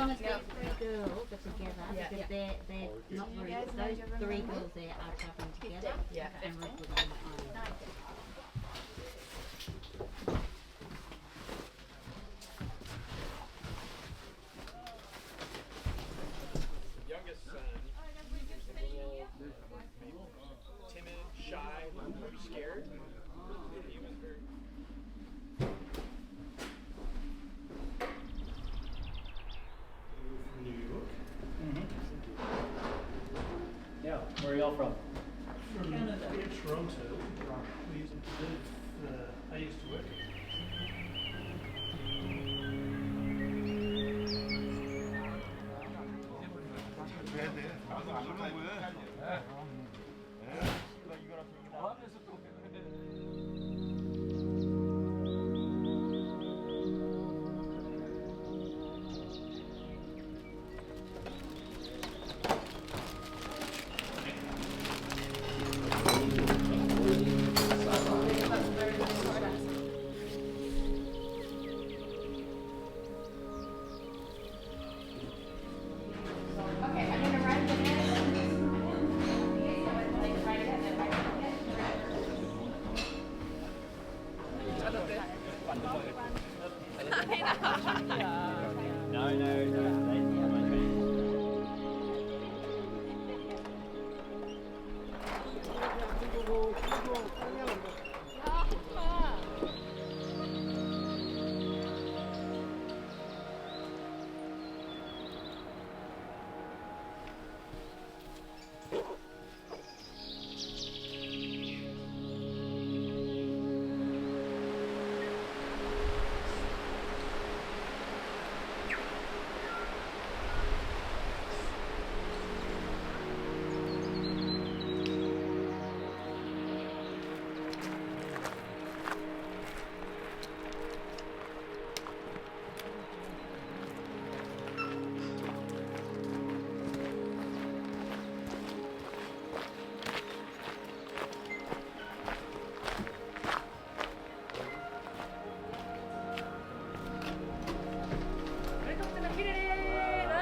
long as these three girls are together, because they're not very, those three girls there are travelling together, and we're good on my own. Youngest son was a little timid, shy, scared. He was very... From New York. Yeah, where are y'all from? From Toronto. We used to live, I used to work.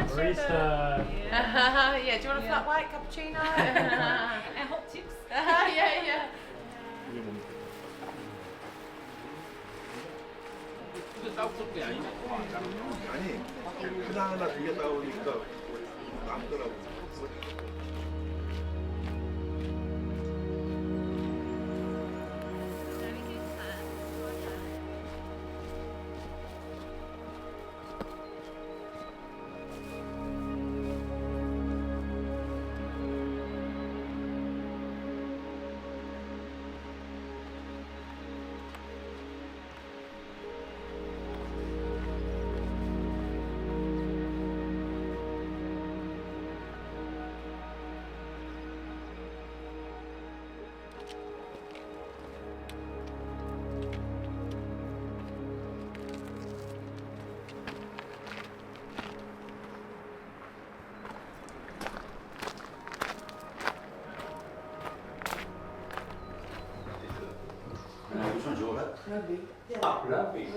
Barista. Yeah, do you want a flat white cappuccino? And hot tips. Yeah. 아니 하나하나 두개 따오니까 남더라고. Rugby. Rugby.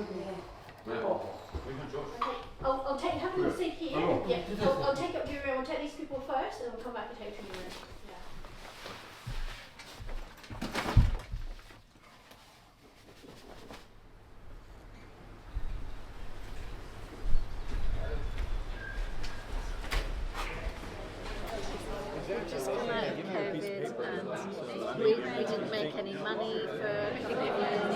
I'll take, have a seat here. I'll take up to your room. I'll take these people first, and then we'll come back and take to your room. We've just come out of COVID and we didn't make any money for a couple of years.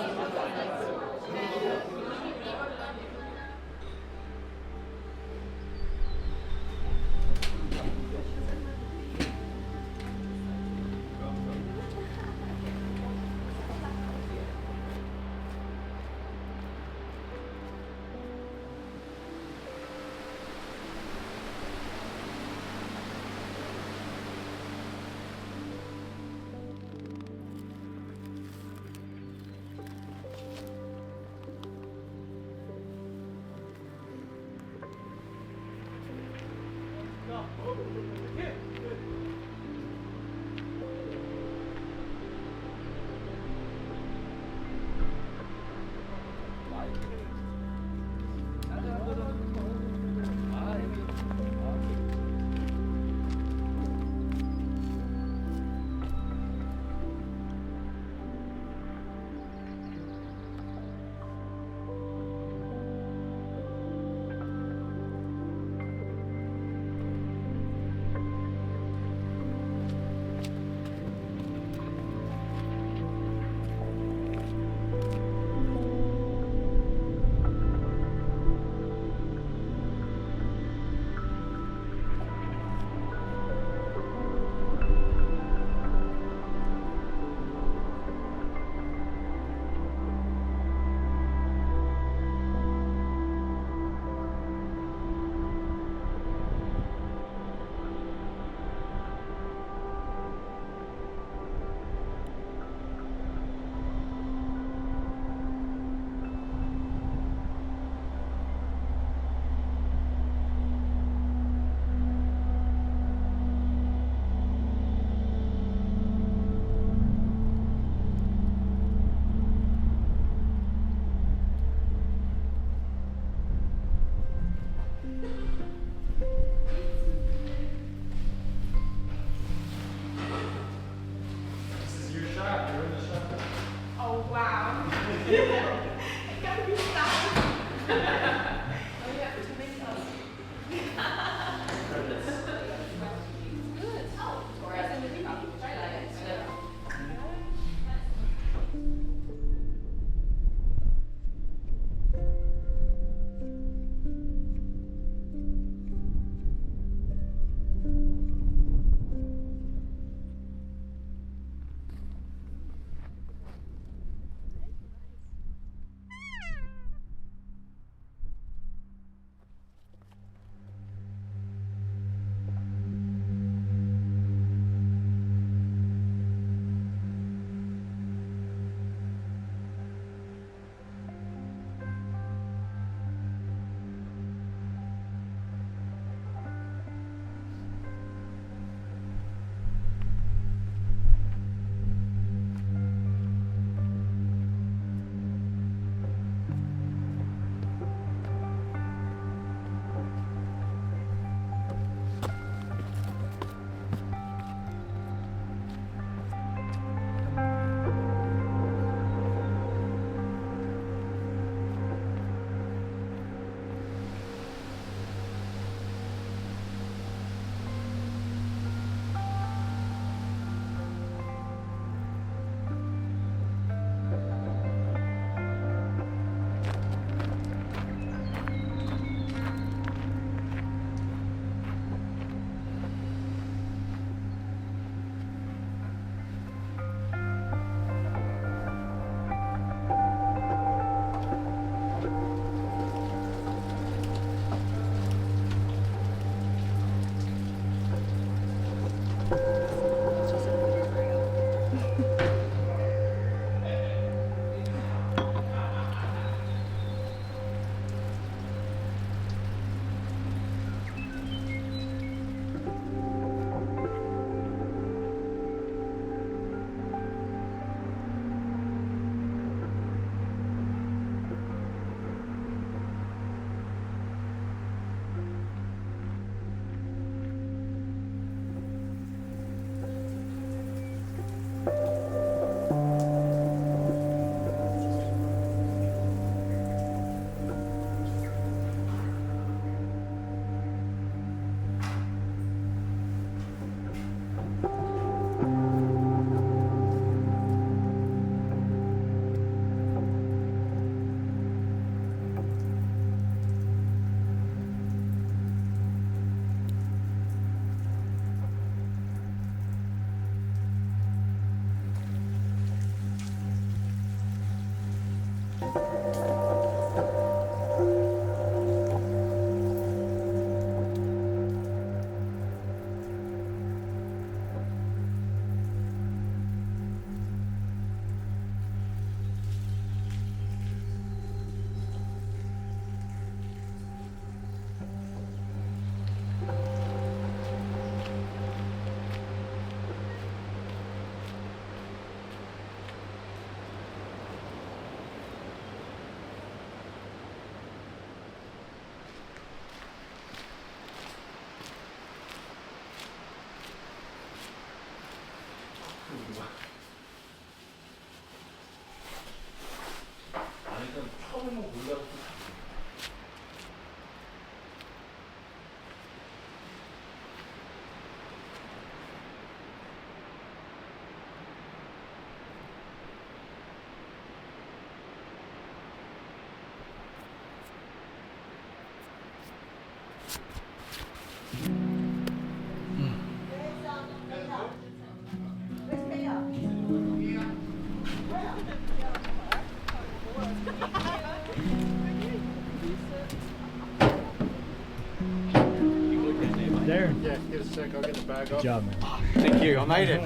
there? Yeah, give us a sec. I'll get the bag Good up. job, man. Thank you. I made it.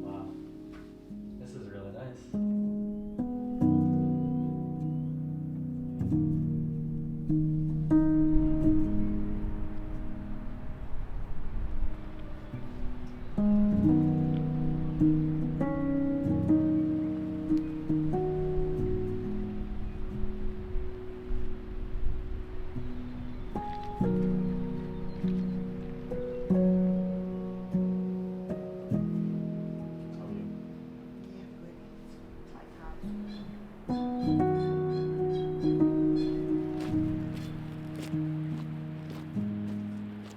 Wow. This is really nice.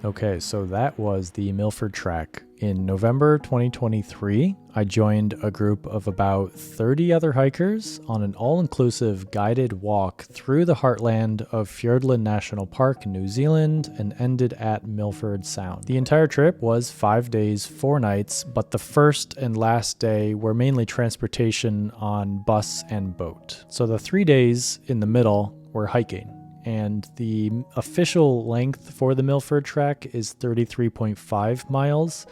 Okay, so that was the Milford Track. In November 2023, I joined a group of about 30 other hikers on an all-inclusive guided walk through the heartland of Fiordland National Park in New Zealand and ended at Milford Sound. The entire trip was 5 days, 4 nights, but the first and last day were mainly transportation on bus and boat. So the 3 days in the middle were hiking. And the official length for the Milford Track is 33.5 miles,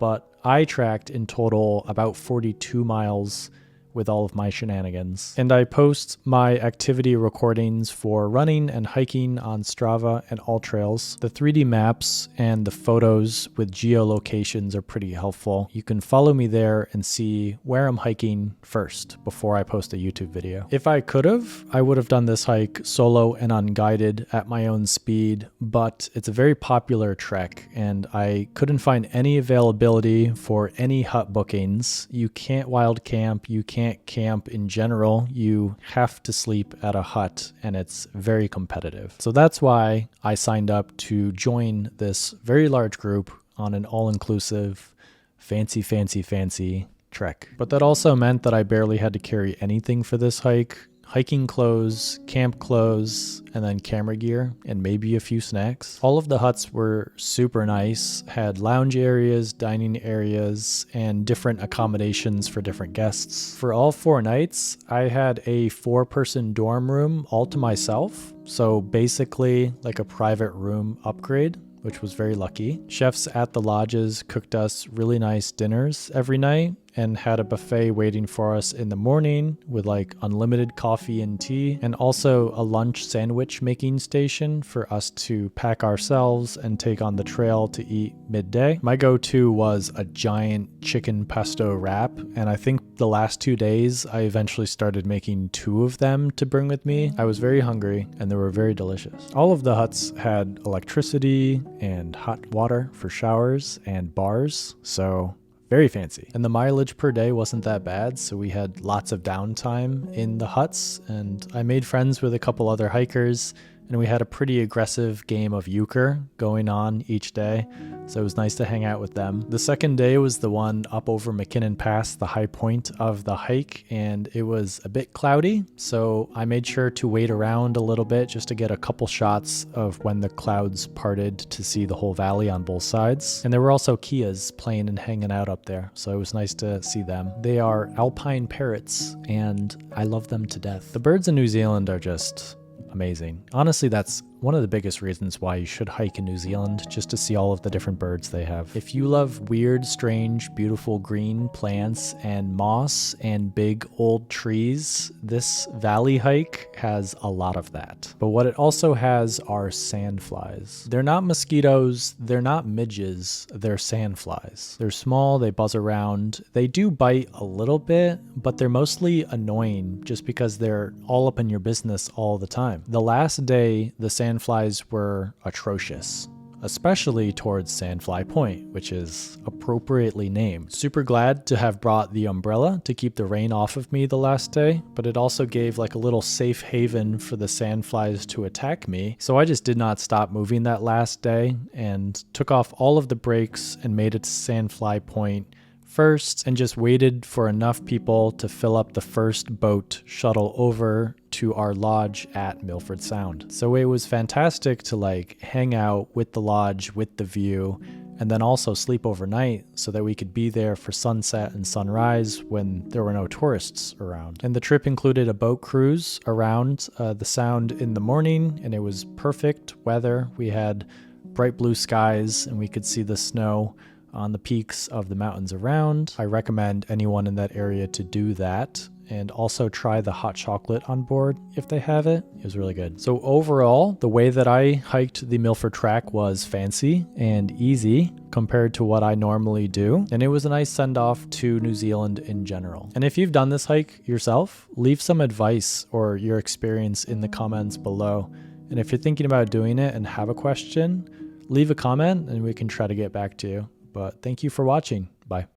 but I tracked in total about 42 miles with all of my shenanigans. And I post my activity recordings for running and hiking on Strava and AllTrails. The 3D maps and the photos with geolocations are pretty helpful. You can follow me there and see where I'm hiking first before I post a YouTube video. If I could have, I would have done this hike solo and unguided at my own speed, but it's a very popular trek and I couldn't find any availability for any hut bookings. You can't wild camp, you can't camp in general, you have to sleep at a hut and it's very competitive. So that's why I signed up to join this very large group on an all-inclusive, fancy trek. But that also meant that I barely had to carry anything for this hike. Hiking clothes, camp clothes, and then camera gear, and maybe a few snacks. All of the huts were super nice, had lounge areas, dining areas, and different accommodations for different guests. For all 4 nights, I had a 4-person dorm room all to myself, so basically like a private room upgrade, which was very lucky. Chefs at the lodges cooked us really nice dinners every night and had a buffet waiting for us in the morning with like unlimited coffee and tea, and also a lunch sandwich making station for us to pack ourselves and take on the trail to eat midday. My go-to was a giant chicken pesto wrap, and I think the last 2 days I eventually started making 2 of them to bring with me. I was very hungry and they were very delicious. All of the huts had electricity and hot water for showers and bars, so very fancy. And the mileage per day wasn't that bad, so we had lots of downtime in the huts, and I made friends with a couple other hikers, and we had a pretty aggressive game of euchre going on each day, so it was nice to hang out with them. The second day was the one up over Mackinnon Pass, the high point of the hike, and it was a bit cloudy, so I made sure to wait around a little bit just to get a couple shots of when the clouds parted to see the whole valley on both sides. And there were also kias playing and hanging out up there, so it was nice to see them. They are alpine parrots, and I love them to death. The birds in New Zealand are just amazing. Honestly, that's one of the biggest reasons why you should hike in New Zealand, just to see all of the different birds they have. If you love weird, strange, beautiful green plants and moss and big old trees, this valley hike has a lot of that. But what it also has are sandflies. They're not mosquitoes, they're not midges, they're sandflies. They're small, they buzz around. They do bite a little bit, but they're mostly annoying just because they're all up in your business all the time. The last day, the sandflies were atrocious, especially towards Sandfly Point, which is appropriately named. Super glad to have brought the umbrella to keep the rain off of me the last day, but it also gave like a little safe haven for the sandflies to attack me. So I just did not stop moving that last day and took off all of the brakes and made it to Sandfly Point first and just waited for enough people to fill up the first boat shuttle over to our lodge at Milford Sound. So it was fantastic to like hang out with the lodge, with the view, and then also sleep overnight so that we could be there for sunset and sunrise when there were no tourists around. And the trip included a boat cruise around the sound in the morning, and it was perfect weather. We had bright blue skies and we could see the snow on the peaks of the mountains around. I recommend anyone in that area to do that, and also try the hot chocolate on board if they have it. It was really good. So overall, the way that I hiked the Milford Track was fancy and easy compared to what I normally do. And it was a nice send off to New Zealand in general. And if you've done this hike yourself, leave some advice or your experience in the comments below. And if you're thinking about doing it and have a question, leave a comment and we can try to get back to you. But thank you for watching. Bye.